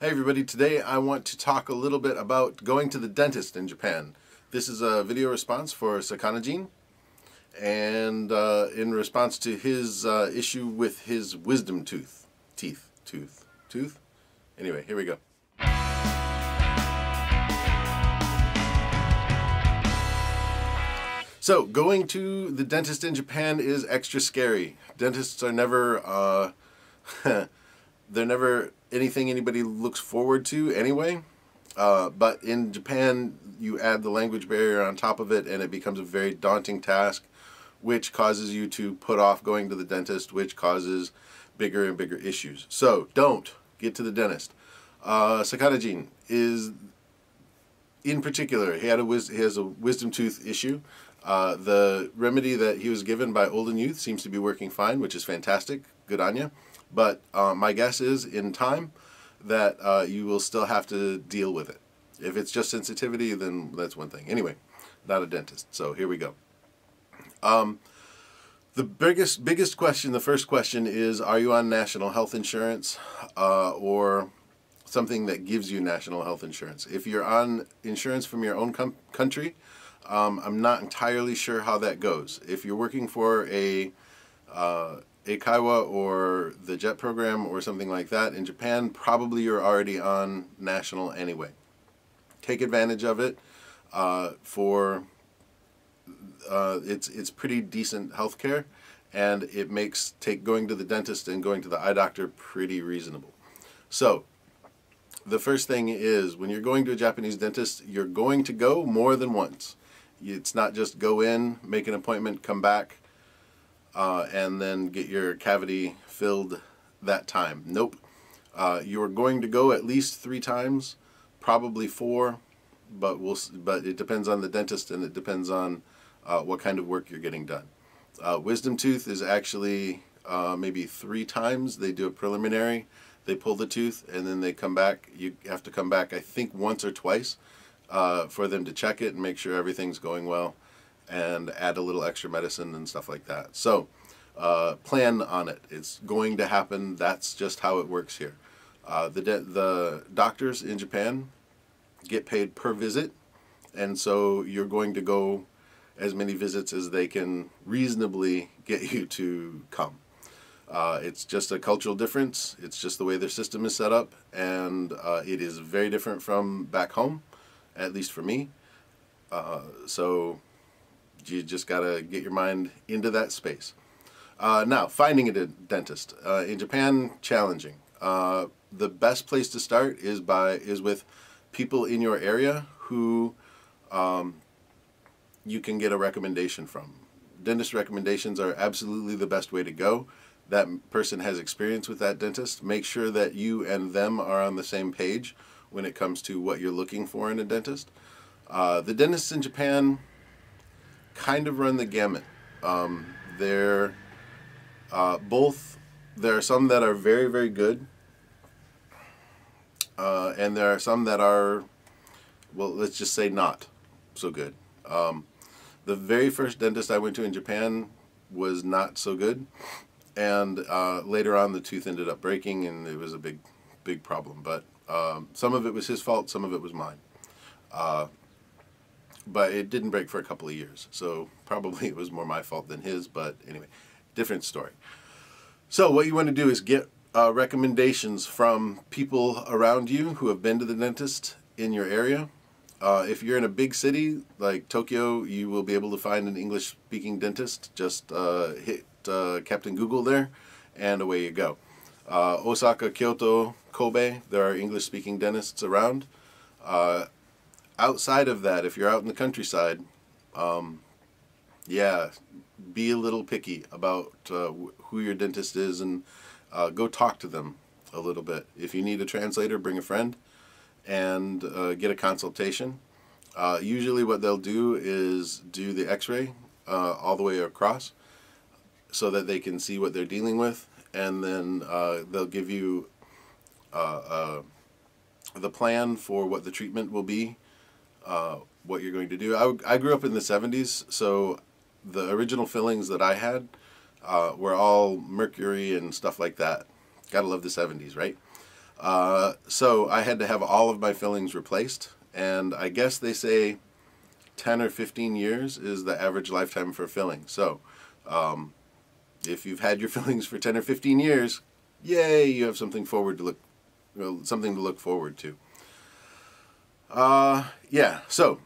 Hey everybody, today I want to talk a little bit about going to the dentist in Japan. This is a video response for SakanaJin, and in response to his issue with his wisdom tooth. Tooth? Anyway, here we go. So, going to the dentist in Japan is extra scary. Dentists are never, they're never anything anybody looks forward to anyway. But in Japan, you add the language barrier on top of it, and it becomes a very daunting task, which causes you to put off going to the dentist, which causes bigger and bigger issues. So, don't get to the dentist. SakanaJin is, in particular, he has a wisdom tooth issue. The remedy that he was given by Olden Youth seems to be working fine, which is fantastic. Good on you. But my guess is, in time, that you will still have to deal with it. If it's just sensitivity, then that's one thing. Anyway, not a dentist, so here we go. The biggest question, the first question is, are you on national health insurance or something that gives you national health insurance? If you're on insurance from your own country, I'm not entirely sure how that goes. If you're working for a Kaiwa or the JET program or something like that in Japan, probably you're already on national anyway. Take advantage of it. It's pretty decent healthcare, and it makes going to the dentist and going to the eye doctor pretty reasonable. So the first thing is, when you're going to a Japanese dentist, you're going to go more than once. It's not just go in, make an appointment, come back, and then get your cavity filled that time. Nope. You're going to go at least 3 times, probably 4, but it depends on the dentist, and it depends on what kind of work you're getting done. Wisdom tooth is actually maybe 3 times. They do a preliminary, they pull the tooth, and then they come back. You have to come back, I think, once or twice for them to check it and make sure everything's going well, and add a little extra medicine and stuff like that. So plan on it. It's going to happen. That's just how it works here. The doctors in Japan get paid per visit, and so you're going to go as many visits as they can reasonably get you to come. It's just a cultural difference. It's just the way their system is set up, and it is very different from back home, at least for me. So you just gotta get your mind into that space. Now, finding a dentist in Japan, challenging. The best place to start is with people in your area who you can get a recommendation from. Dentist recommendations are absolutely the best way to go. That person has experience with that dentist. Make sure that you and them are on the same page when it comes to what you're looking for in a dentist. The dentists in Japan kind of run the gamut. There are some that are very, very good, and there are some that are, well, let's just say not so good. The very first dentist I went to in Japan was not so good, and later on the tooth ended up breaking, and it was a big problem. But some of it was his fault, some of it was mine. But it didn't break for a couple of years, so probably it was more my fault than his, but anyway, different story. So what you want to do is get recommendations from people around you who have been to the dentist in your area. If you're in a big city like Tokyo, you will be able to find an English-speaking dentist. Just hit Captain Google there, and away you go. Osaka, Kyoto, Kobe, there are English-speaking dentists around. Outside of that, if you're out in the countryside, yeah, be a little picky about who your dentist is, and go talk to them a little bit. If you need a translator, bring a friend and get a consultation. Usually what they'll do is do the x-ray all the way across so that they can see what they're dealing with, and then they'll give you the plan for what the treatment will be, what you're going to do. I grew up in the 70s, so the original fillings that I had were all mercury and stuff like that. Gotta love the 70s, right? So I had to have all of my fillings replaced, and I guess they say 10 or 15 years is the average lifetime for filling. So if you've had your fillings for 10 or 15 years, yay, you have something something to look forward to. Yeah, so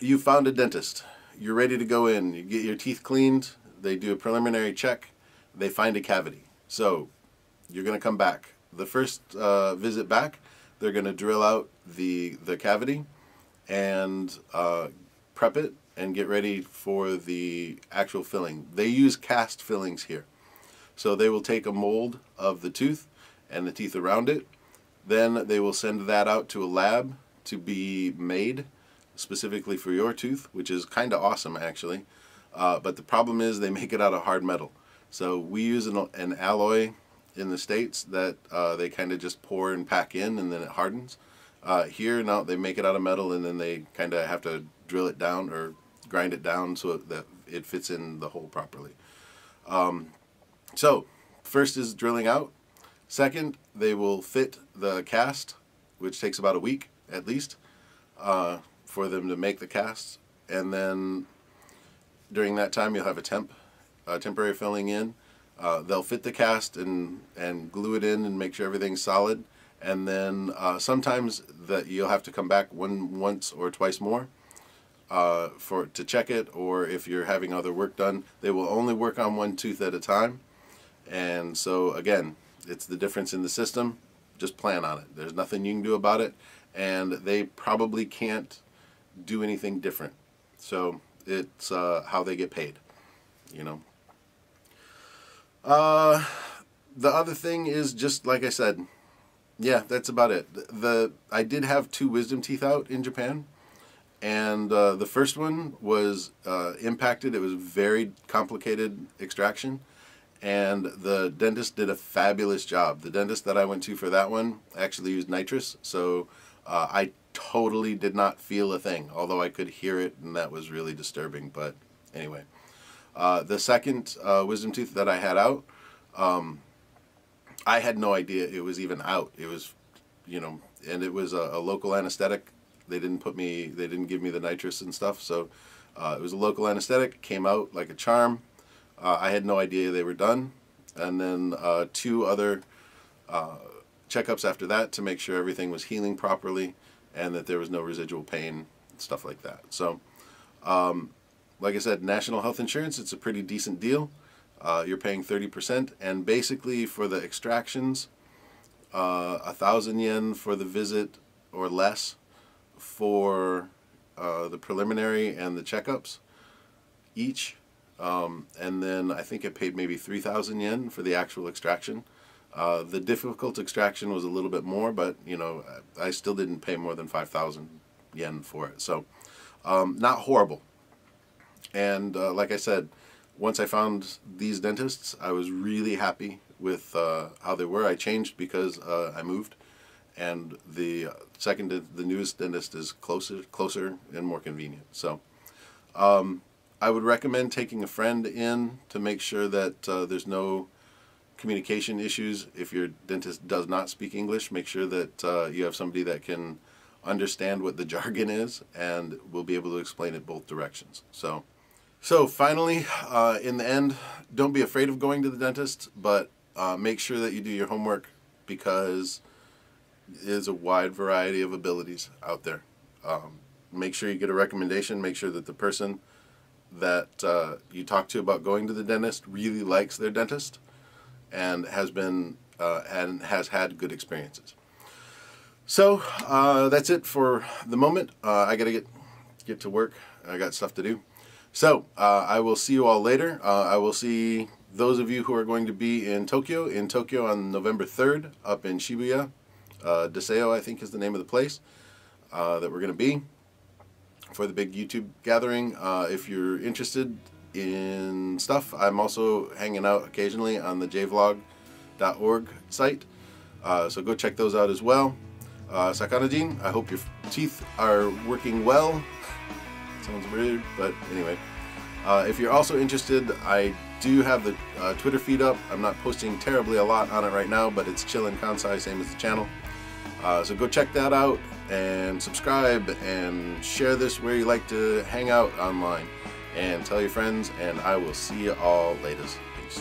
you found a dentist. You're ready to go in. You get your teeth cleaned. They do a preliminary check. They find a cavity. So you're going to come back. The first visit back, they're going to drill out the cavity and prep it and get ready for the actual filling. They use cast fillings here. So they will take a mold of the tooth and the teeth around it. Then they will send that out to a lab to be made specifically for your tooth, which is kind of awesome actually. But the problem is they make it out of hard metal. So we use an alloy in the States that they kind of just pour and pack in and then it hardens. Here now they make it out of metal and then they kind of have to drill it down or grind it down so that it fits in the hole properly. So first is drilling out. Second, they will fit the cast, which takes about a week at least for them to make the casts. And then during that time you'll have a temporary filling in. They'll fit the cast and glue it in and make sure everything's solid. And then sometimes that you'll have to come back once or twice more to check it, or if you're having other work done. They will only work on one tooth at a time. And so again, it's the difference in the system. Just plan on it. There's nothing you can do about it, and they probably can't do anything different. So it's how they get paid, you know. The other thing is, just like I said, yeah, that's about it. I did have 2 wisdom teeth out in Japan, and the first one was impacted. It was a very complicated extraction, and the dentist did a fabulous job. The dentist that I went to for that one actually used nitrous, so I totally did not feel a thing, although I could hear it, and that was really disturbing. But anyway, the second wisdom tooth that I had out, I had no idea it was even out. It was, you know, and it was a local anesthetic. They didn't give me the nitrous and stuff, so it was a local anesthetic. Came out like a charm. I had no idea they were done. And then 2 other checkups after that to make sure everything was healing properly and that there was no residual pain, stuff like that. So, like I said, national health insurance, it's a pretty decent deal. You're paying 30%, and basically for the extractions, 1,000 yen for the visit or less for the preliminary and the checkups each. And then I think I paid maybe 3,000 yen for the actual extraction. The difficult extraction was a little bit more, but you know, I still didn't pay more than 5,000 yen for it. So not horrible. And like I said, once I found these dentists, I was really happy with how they were. I changed because I moved, and the newest dentist is closer and more convenient. So I would recommend taking a friend in to make sure that there's no communication issues. If your dentist does not speak English, make sure that you have somebody that can understand what the jargon is and will be able to explain it both directions. So finally, in the end, don't be afraid of going to the dentist, but make sure that you do your homework, because there's a wide variety of abilities out there. Make sure you get a recommendation. Make sure that the person that you talk to about going to the dentist really likes their dentist and has had good experiences. So that's it for the moment. I gotta get to work. I got stuff to do. So I will see you all later. I will see those of you who are going to be in Tokyo on November 3rd up in Shibuya. Deseo, I think, is the name of the place that we're going to be for the big YouTube gathering. If you're interested in stuff, I'm also hanging out occasionally on the jvlog.org site. So go check those out as well. SakanaJin, I hope your teeth are working well. Sounds weird, but anyway. If you're also interested, I do have the Twitter feed up. I'm not posting terribly a lot on it right now, but it's chill and kansai, same as the channel. So go check that out and subscribe and share this where you like to hang out online. And tell your friends, and I will see you all later. Peace.